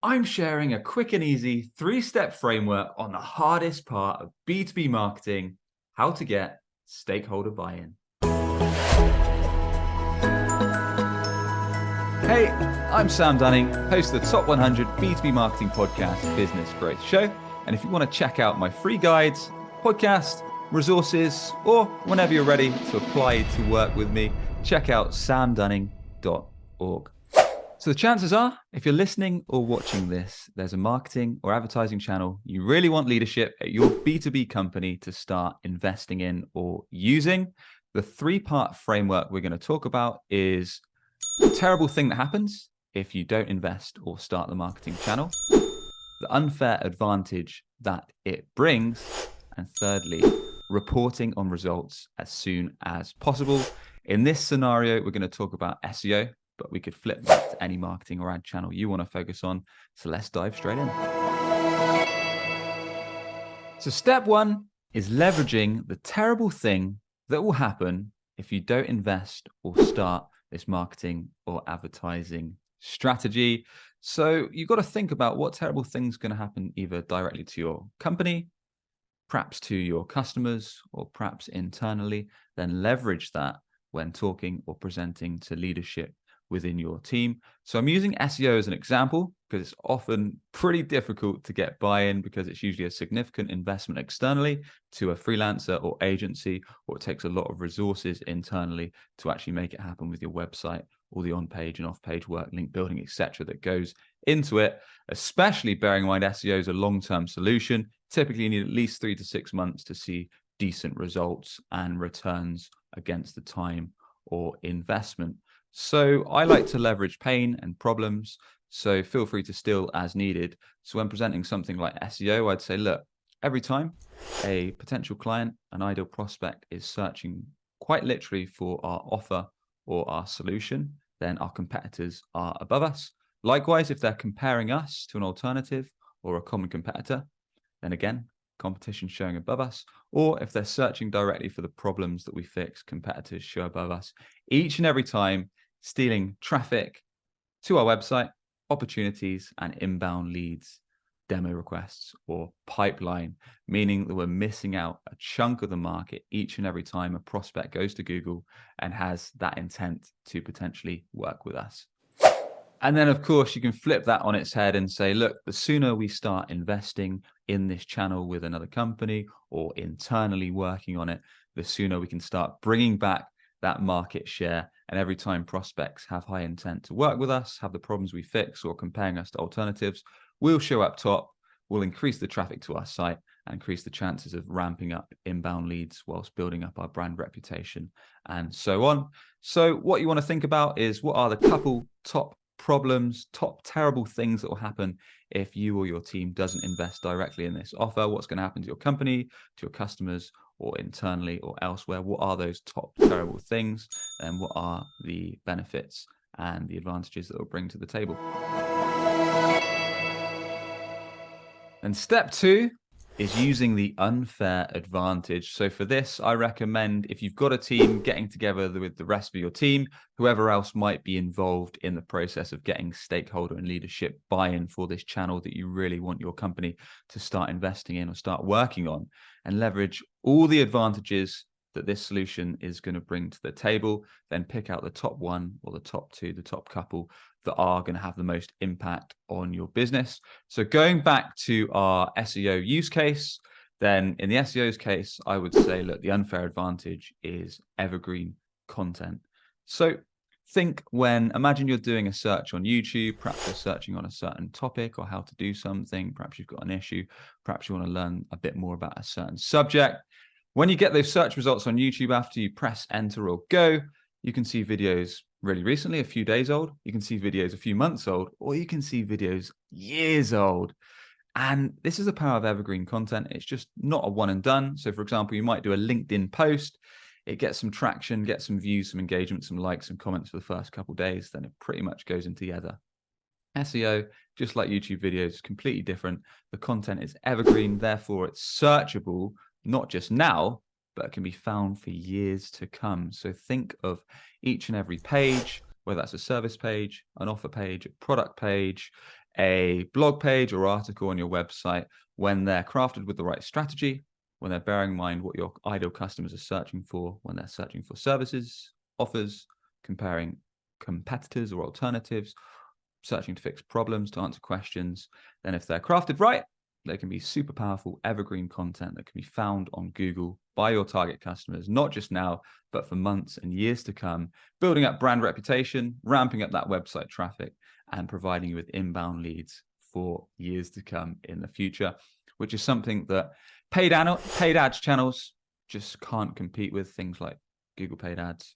I'm sharing a quick and easy 3-step framework on the hardest part of B2B marketing, how to get stakeholder buy-in. Hey, I'm Sam Dunning, host of the Top 100 B2B Marketing Podcast Business Growth Show. And if you want to check out my free guides, podcast, resources, or whenever you're ready to apply to work with me, check out samdunning.org. So the chances are, if you're listening or watching this, there's a marketing or advertising channel you really want leadership at your B2B company to start investing in or using. The 3-part framework we're going to talk about is the terrible thing that happens if you don't invest or start the marketing channel, the unfair advantage that it brings, and thirdly, reporting on results as soon as possible. In this scenario, we're going to talk about SEO, but we could flip that to any marketing or ad channel you want to focus on. So let's dive straight in. So step 1 is leveraging the terrible thing that will happen if you don't invest or start this marketing or advertising strategy. So you've got to think about what terrible thing's going to happen either directly to your company, perhaps to your customers, or perhaps internally, then leverage that when talking or presenting to leadership within your team. So I'm using SEO as an example because it's often pretty difficult to get buy-in because it's usually a significant investment externally to a freelancer or agency, or it takes a lot of resources internally to actually make it happen with your website, all the on-page and off-page work, link building, etc. that goes into it, especially bearing in mind SEO is a long-term solution. Typically, you need at least 3 to 6 months to see decent results and returns against the time or investment. So I like to leverage pain and problems, so feel free to steal as needed. So when presenting something like SEO, I'd say, look, every time a potential client, an ideal prospect is searching quite literally for our offer or our solution, then our competitors are above us. Likewise, if they're comparing us to an alternative or a common competitor, then again, competition showing above us. Or if they're searching directly for the problems that we fix, competitors show above us. Each and every time, stealing traffic to our website, opportunities and inbound leads, demo requests, or pipeline, meaning that we're missing out a chunk of the market each and every time a prospect goes to Google and has that intent to potentially work with us. And then, of course, you can flip that on its head and say, look, the sooner we start investing in this channel with another company or internally working on it, the sooner we can start bringing back that market share. And every time prospects have high intent to work with us, have the problems we fix, or comparing us to alternatives, we'll show up top, we'll increase the traffic to our site and increase the chances of ramping up inbound leads whilst building up our brand reputation and so on. So what you want to think about is, what are the couple top problems, top terrible things that will happen if you or your team doesn't invest directly in this offer? What's going to happen to your company, to your customers, or internally or elsewhere? What are those top terrible things, and what are the benefits and the advantages that it will bring to the table? And step 2 is using the unfair advantage. So for this, I recommend, if you've got a team, getting together with the rest of your team, whoever else might be involved in the process of getting stakeholder and leadership buy-in for this channel that you really want your company to start investing in or start working on, and leverage all the advantages that this solution is going to bring to the table. Then pick out the top 1 or the top 2, the top couple that are going to have the most impact on your business. So going back to our SEO use case, then in the SEO's case, I would say, look, the unfair advantage is evergreen content. So imagine you're doing a search on YouTube, perhaps you're searching on a certain topic or how to do something, perhaps you've got an issue, perhaps you want to learn a bit more about a certain subject. When you get those search results on YouTube, after you press enter or go, you can see videos really recently, a few days old. You can see videos a few months old, or you can see videos years old. And this is the power of evergreen content. It's just not a one and done. So for example, you might do a LinkedIn post. It gets some traction, gets some views, some engagement, some likes, some comments for the first couple of days. Then it pretty much goes into the ether. SEO, just like YouTube videos, is completely different. The content is evergreen. Therefore, it's searchable, not just now, but it can be found for years to come. So think of each and every page, whether that's a service page, an offer page, a product page, a blog page or article on your website, when they're crafted with the right strategy, when they're bearing in mind what your ideal customers are searching for, when they're searching for services, offers, comparing competitors or alternatives, searching to fix problems, to answer questions, then if they're crafted right, they can be super powerful evergreen content that can be found on Google by your target customers, not just now, but for months and years to come, building up brand reputation, ramping up that website traffic, and providing you with inbound leads for years to come in the future, which is something that paid ads channels just can't compete with. Things like Google paid ads,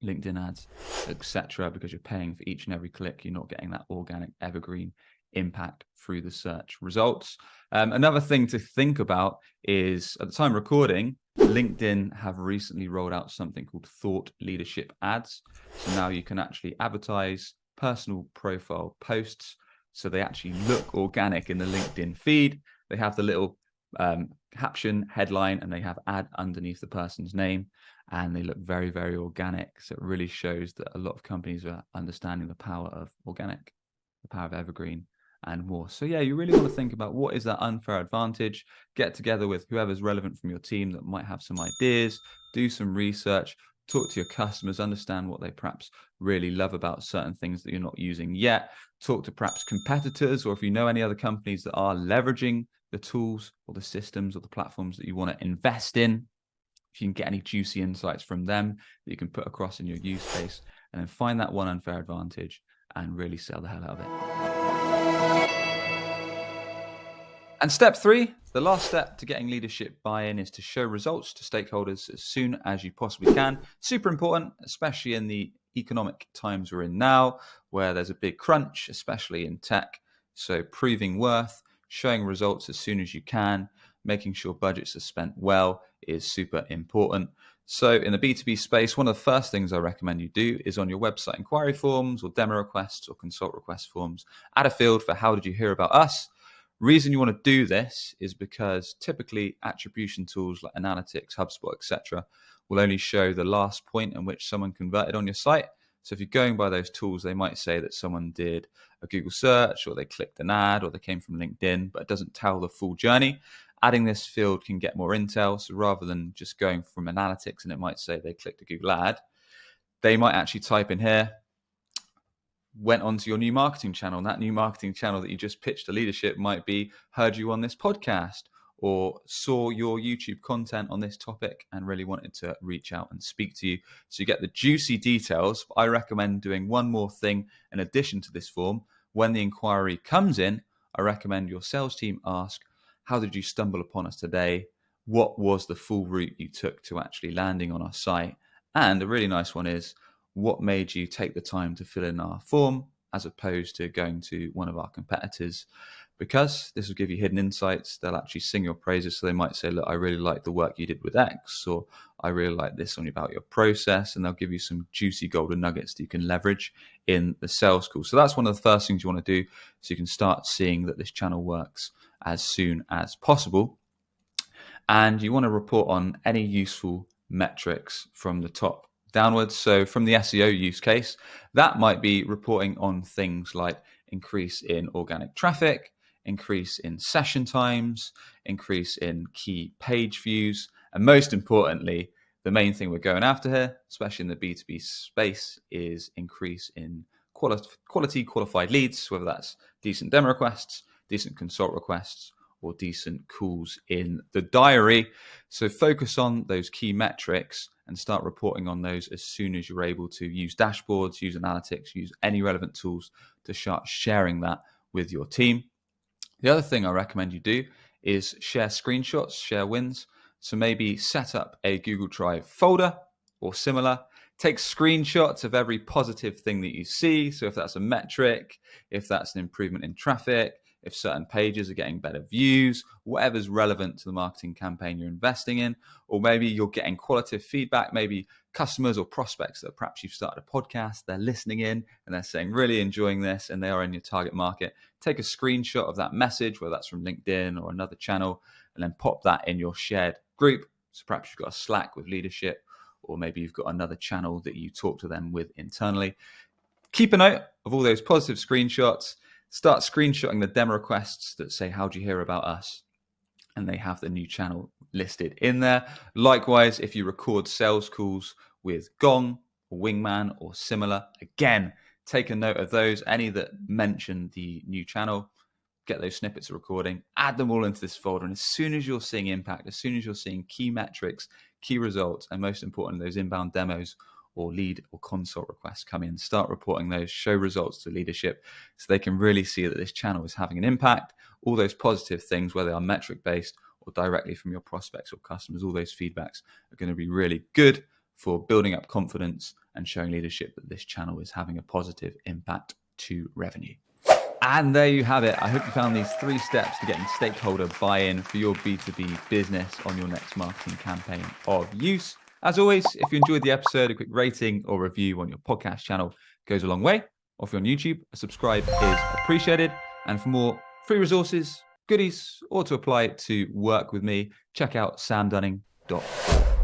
LinkedIn ads, etc., because you're paying for each and every click. You're not getting that organic evergreen impact through the search results. Another thing to think about is, at the time of recording, LinkedIn have recently rolled out something called thought leadership ads. So now you can actually advertise personal profile posts so they actually look organic in the LinkedIn feed. They have the little caption, headline, and they have ad underneath the person's name, and they look very, very organic. So it really shows that a lot of companies are understanding the power of organic, the power of evergreen, and more. So yeah, you really want to think about what is that unfair advantage. Get together with whoever's relevant from your team that might have some ideas, do some research, talk to your customers, understand what they perhaps really love about certain things that you're not using yet. Talk to perhaps competitors, or if you know any other companies that are leveraging the tools or the systems or the platforms that you want to invest in. If you can get any juicy insights from them that you can put across in your use case, and then find that one unfair advantage and really sell the hell out of it. And step 3, the last step to getting leadership buy-in, is to show results to stakeholders as soon as you possibly can. Super important, especially in the economic times we're in now, where there's a big crunch, especially in tech. So proving worth, showing results as soon as you can, making sure budgets are spent well is super important. So in the B2B space, one of the first things I recommend you do is on your website inquiry forms or demo requests or consult request forms, add a field for how did you hear about us. Reason you want to do this is because typically attribution tools like Analytics, HubSpot, etc., will only show the last point in which someone converted on your site. So if you're going by those tools, they might say that someone did a Google search, or they clicked an ad, or they came from LinkedIn, but it doesn't tell the full journey. Adding this field can get more intel. So rather than just going from Analytics and it might say they clicked a Google ad, they might actually type in here, went onto your new marketing channel, and that new marketing channel that you just pitched to leadership might be heard you on this podcast, or saw your YouTube content on this topic and really wanted to reach out and speak to you. So you get the juicy details. I recommend doing one more thing in addition to this form. When the inquiry comes in, I recommend your sales team ask, how did you stumble upon us today? What was the full route you took to actually landing on our site? And a really nice one is, what made you take the time to fill in our form as opposed to going to one of our competitors? Because this will give you hidden insights. They'll actually sing your praises. So they might say, look, I really like the work you did with X, or I really like this on about your process. And they'll give you some juicy golden nuggets that you can leverage in the sales call. So that's one of the first things you want to do, so you can start seeing that this channel works as soon as possible. And you want to report on any useful metrics from the top downwards. So from the SEO use case, that might be reporting on things like increase in organic traffic, increase in session times, increase in key page views, and most importantly, the main thing we're going after here, especially in the B2B space, is increase in quality qualified leads, whether that's decent demo requests, decent consult requests, or decent calls in the diary. So focus on those key metrics and start reporting on those as soon as you're able to. Use dashboards, use analytics, use any relevant tools to start sharing that with your team. The other thing I recommend you do is share screenshots, share wins. So maybe set up a Google Drive folder or similar. Take screenshots of every positive thing that you see. So if that's a metric, if that's an improvement in traffic, if certain pages are getting better views, whatever's relevant to the marketing campaign you're investing in, or maybe you're getting qualitative feedback, maybe customers or prospects that perhaps you've started a podcast, they're listening in and they're saying, really enjoying this, and they are in your target market. Take a screenshot of that message, whether that's from LinkedIn or another channel, and then pop that in your shared group. So perhaps you've got a Slack with leadership, or maybe you've got another channel that you talk to them with internally. Keep a note of all those positive screenshots. Start screenshotting the demo requests that say, how do you hear about us? And they have the new channel listed in there. Likewise, if you record sales calls with Gong or Wingman or similar, again, take a note of those. Any that mention the new channel, get those snippets of recording, add them all into this folder. And as soon as you're seeing impact, as soon as you're seeing key metrics, key results, and most important, those inbound demos or lead or consult requests come in, start reporting those, show results to leadership so they can really see that this channel is having an impact. All those positive things, whether they are metric based or directly from your prospects or customers, all those feedbacks are going to be really good for building up confidence and showing leadership that this channel is having a positive impact to revenue. And there you have it. I hope you found these 3 steps to getting stakeholder buy-in for your B2B business on your next marketing campaign of use. As always, if you enjoyed the episode, a quick rating or review on your podcast channel goes a long way. Or if you're on YouTube, a subscribe is appreciated. And for more free resources, goodies, or to apply to work with me, check out samdunning.org.